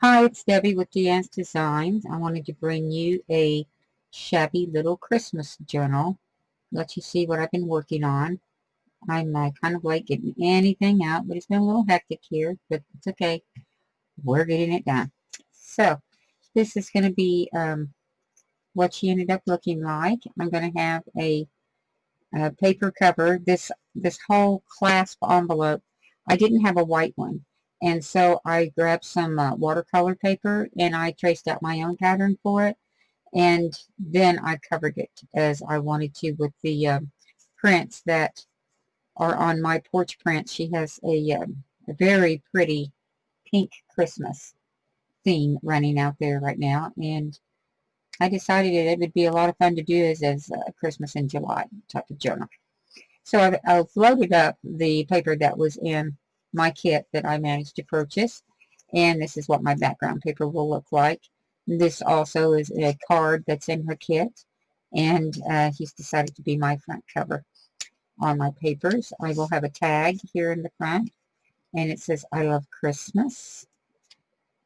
Hi, it's Debbie with D.Ann's Designs. I wanted to bring you a shabby little Christmas journal. Let you see what I've been working on. I'm kind of late getting anything out, but it's been a little hectic here, but it's okay. We're getting it done. So, this is going to be what she ended up looking like. I'm going to have a paper cover. This whole clasp envelope, I didn't have a white one. And so I grabbed some watercolor paper and I traced out my own pattern for it. And then I covered it as I wanted to with the prints that are on my porch prints. She has a very pretty pink Christmas theme running out there right now. And I decided that it would be a lot of fun to do as a Christmas in July type of journal. So I've loaded up the paper that was in my kit that I managed to purchase. And this is what my background paper will look like. This also is a card that's in her kit. And he's decided to be my front cover on my papers. I will have a tag here in the front. And it says, I love Christmas.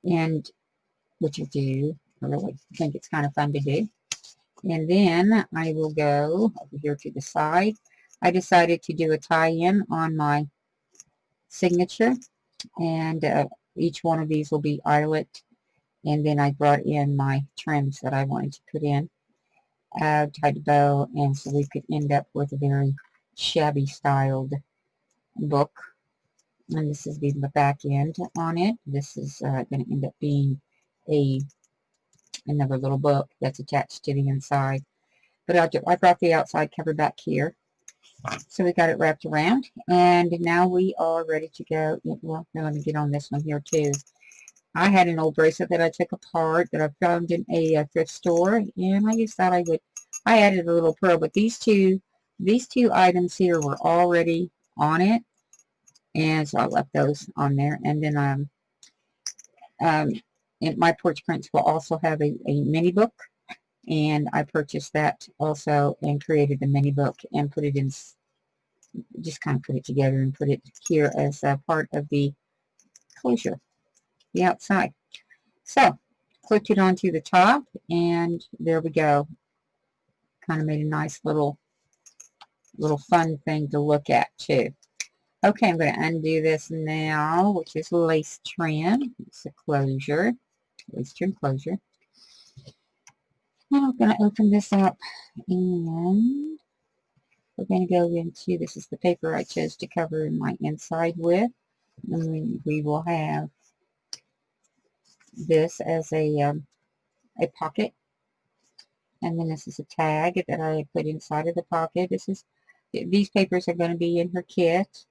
And which I do. I really think it's kind of fun to do. And then I will go over here to the side. I decided to do a tie-in on my signature, and each one of these will be eyelet. And then I brought in my trims that I wanted to put in, tied a bow, and so we could end up with a very shabby styled book. And this is the back end on it. This is going to end up being a another little book that's attached to the inside. But I brought the outside cover back here. So we got it wrapped around, and now we are ready to go. Well, let me get on this one here too. I had an old bracelet that I took apart that I found in a thrift store, and I just thought I added a little pearl, but these two items here were already on it, and so I left those on there. And then um, my porch prints will also have a mini book, and I purchased that also and created the mini book and put it in, just kind of put it together and put it here as a part of the closure, the outside. So, clipped it onto the top, and there we go. Kind of made a nice little fun thing to look at too. Okay, I'm going to undo this now, which is lace trim. It's a closure, lace trim closure. Now I'm going to open this up, and we're going to go into, this is the paper I chose to cover my inside with. And we will have this as a pocket, and then this is a tag that I put inside of the pocket. These papers are going to be in her kit.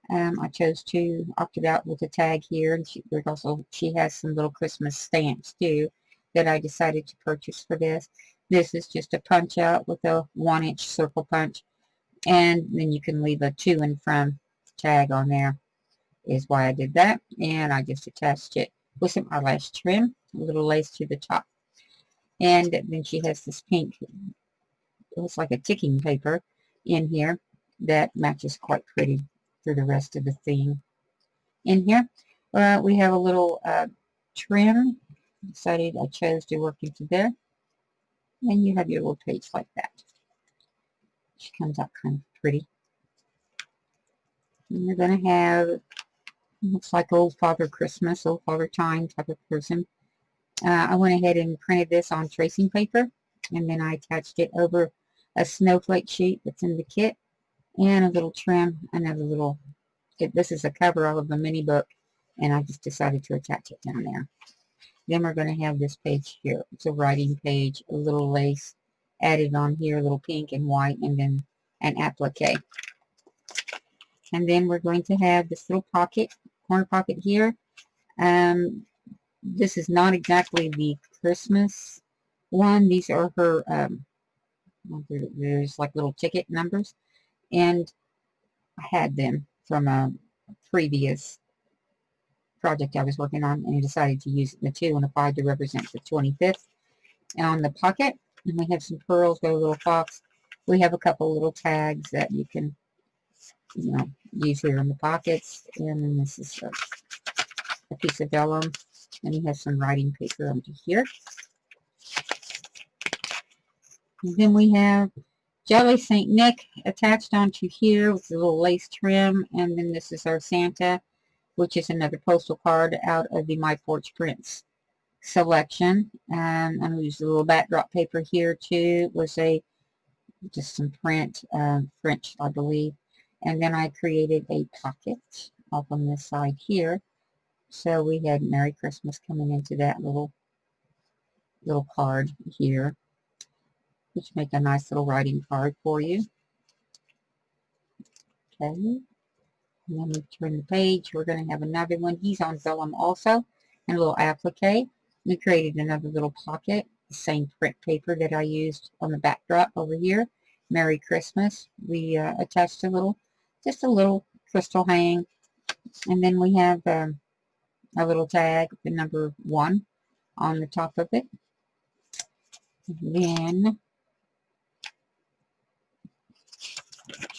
I chose to opt it out with the tag here, and she has some little Christmas stamps too that I decided to purchase for this. This is just a punch out with a 1-inch circle punch, and then you can leave a to and from tag on there, is why I did that. And I just attached it with some eyelash trim, a little lace to the top. And then she has this pink, it looks like a ticking paper in here that matches quite pretty for the rest of the theme. In here, we have a little trim. Decided I chose to work into there. And you have your little page like that. She comes out kind of pretty. And you're going to have, looks like Old Father Christmas, Old Father Time type of person. I went ahead and printed this on tracing paper, and then I attached it over a snowflake sheet that's in the kit, and a little trim, another little, this is a cover of the mini book, and I just decided to attach it down there. Then we're going to have this page here. It's a writing page, a little lace added on here, a little pink and white, and then an applique. And then we're going to have this little pocket, corner pocket here. This is not exactly the Christmas one. These are her, there's like little ticket numbers. And I had them from a previous project I was working on, and I decided to use the 2 and a 5 to represent the 25th. And on the pocket, and we have some pearls, got a little fox. We have a couple little tags that you can, use here in the pockets. And then this is a piece of vellum And he has some writing paper under here. And then we have Jelly St. Nick attached onto here with a little lace trim. And then this is our Santa, which is another postal card out of the My Porch Prints selection. I'm going to use a little backdrop paper here too. It was just some print, French, I believe. And then I created a pocket up on this side here. So we had Merry Christmas coming into that little card here, which make a nice little writing card for you. Okay. And then we turn the page. We're going to have another one. He's on vellum also, and a little applique. We created another little pocket, the same print paper that I used on the backdrop over here. Merry Christmas. We attached just a little crystal hang, and then we have a little tag, the number 1 on the top of it. And then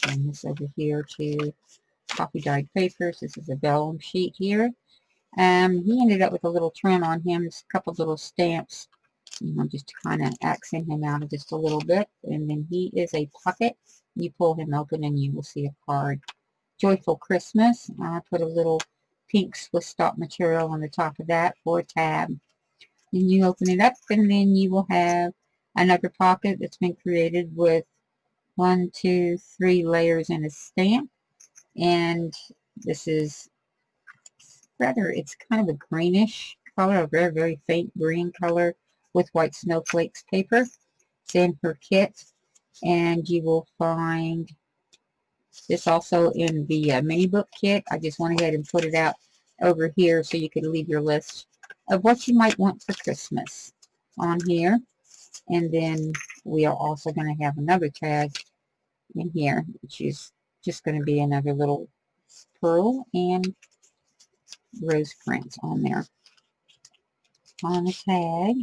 turn this over here to copy dyed papers. This is a vellum sheet here. He ended up with a little trim on him, just a couple little stamps, just to kind of accent him out just a little bit. And then he is a pocket. You pull him open and you will see a card. Joyful Christmas. I put a little pink Swiss stop material on the top of that for a tab. Then you open it up and then you will have another pocket that's been created with 1, 2, 3 layers and a stamp. And this is it's kind of a greenish color, a very, very faint green color with white snowflakes paper. It's in her kit, and you will find this also in the mini book kit. I just went ahead and put it out over here so you could leave your list of what you might want for Christmas on here. And then we are also going to have another tag in here, which is just going to be another little pearl and rose print on there on the tag.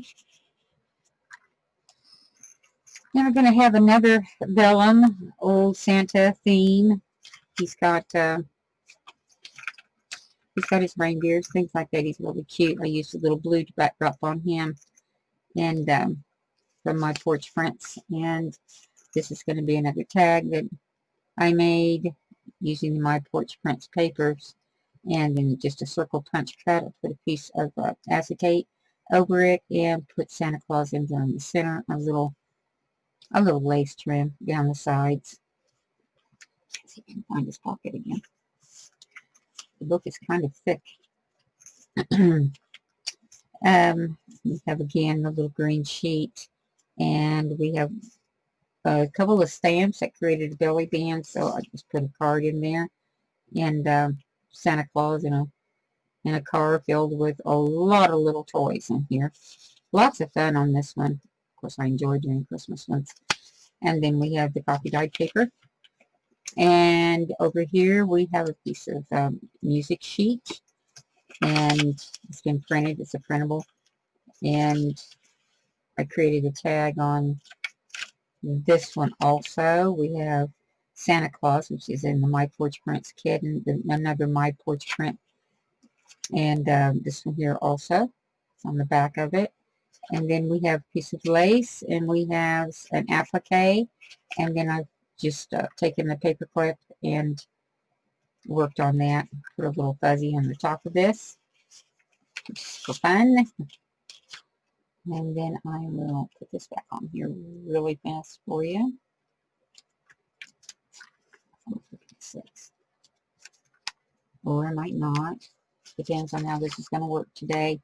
Then we're going to have another vellum old Santa theme. He's got his reindeers, things like that. He's really cute. I used a little blue backdrop on him, and from My Porch Prints. And this is going to be another tag that I made using the My Porch Prints papers. And then just a circle punch cut. I put a piece of acetate over it and put Santa Claus in there in the center. A little lace trim down the sides. Let's see if I can find this pocket again. The book is kind of thick. We have again the little green sheet, and we have a couple of stamps that created a belly band. So I just put a card in there, and Santa Claus in a car filled with a lot of little toys in here. Lots of fun on this one. Of course, I enjoy doing Christmas ones. And then we have the copy dyed paper. And over here we have a piece of music sheet. And it's been printed. It's a printable. And I created a tag on this one also. We have Santa Claus, which is in the My Porch Prints kit, and another My Porch Print. And this one here also. It's on the back of it. And then we have a piece of lace, and we have an applique. And then I've just taken the paper clip and worked on that. Put a little fuzzy on the top of this, just for fun. And then I will put this back on here really fast for you. Or I might not. Depends on how this is going to work today.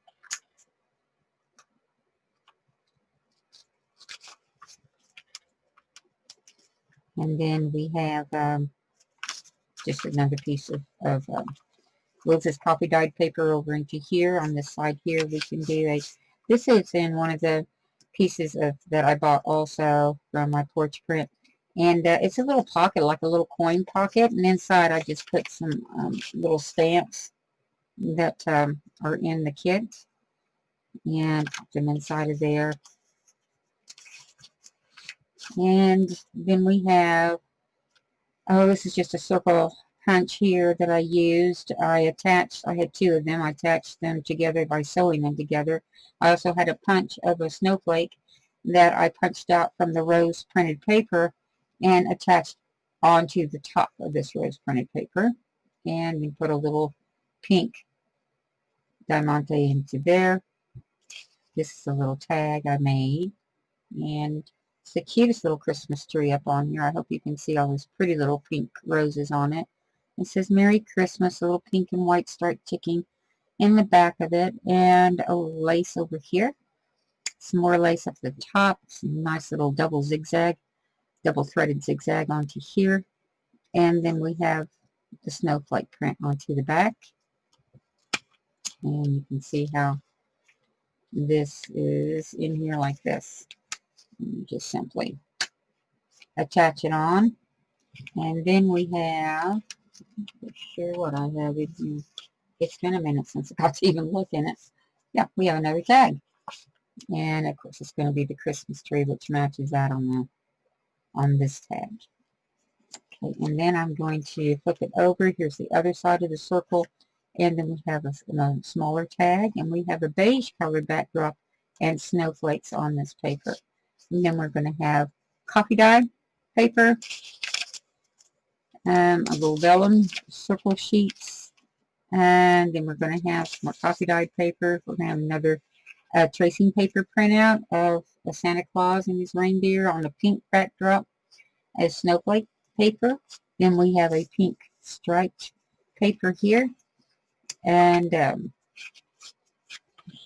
And then we have just another piece of we'll just copy dyed paper over into here. On this side here, we can do this is in one of the pieces that I bought also from My Porch Print. And it's a little pocket, like a little coin pocket. And inside I just put some little stamps that are in the kit. And put them inside of there. And then we have, this is just a circle punch here that I used. I had two of them. I attached them together by sewing them together. I also had a punch of a snowflake that I punched out from the rose printed paper and attached onto the top of this rose printed paper. And we put a little pink diamante into there. This is a little tag I made. And it's the cutest little Christmas tree up on here. I hope you can see all those pretty little pink roses on it. It says Merry Christmas, a little pink and white stripe ticking in the back of it, and a lace over here. Some more lace up the top, some nice little double threaded zigzag onto here. And then we have the snowflake print onto the back. And you can see how this is in here like this. You just simply attach it on. And then we have, not sure what I have in here. It's been a minute since I got to even look in it. Yeah, we have another tag. And of course it's going to be the Christmas tree, which matches that on this tag. Okay, and then I'm going to flip it over. Here's the other side of the circle. And then we have a smaller tag. And we have a beige colored backdrop and snowflakes on this paper. And then we're going to have coffee dye paper, a little vellum circle sheets, and then we're going to have some more coffee dyed paper. We're going to have another tracing paper printout of a Santa Claus and his reindeer on a pink backdrop as snowflake paper. Then we have a pink striped paper here, and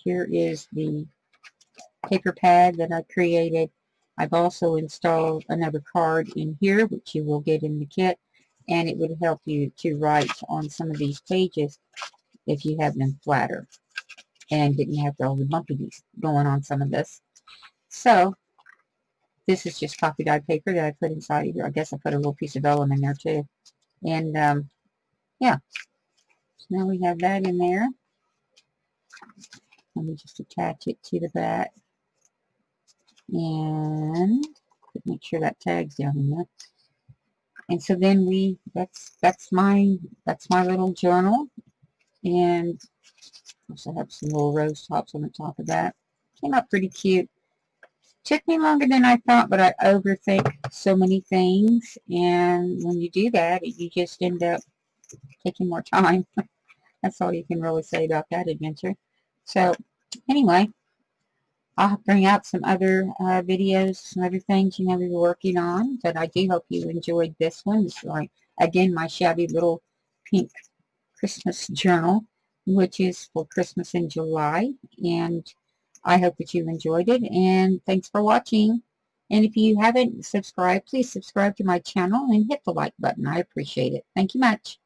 here is the paper pad that I created. I've also installed another card in here, which you will get in the kit, and it would help you to write on some of these pages if you have them flatter and didn't have all the bumpiness going on some of this. So this is just coffee dyed paper that I put inside of here. I guess I put a little piece of vellum in there too. And yeah, so now we have that in there. Let me just attach it to the back and make sure that tag's down in there. And so then that's my little journal. And also have some little rose tops on the top of that. Came out pretty cute. Took me longer than I thought, but I overthink so many things, and when you do that, you just end up taking more time. That's all you can really say about that adventure. So anyway, I'll bring out some other videos, some other things we were working on, but I do hope you enjoyed this one. It's like, again, my shabby little pink Christmas journal, which is for Christmas in July, and I hope that you enjoyed it, and thanks for watching. And if you haven't subscribed, please subscribe to my channel and hit the like button. I appreciate it. Thank you much.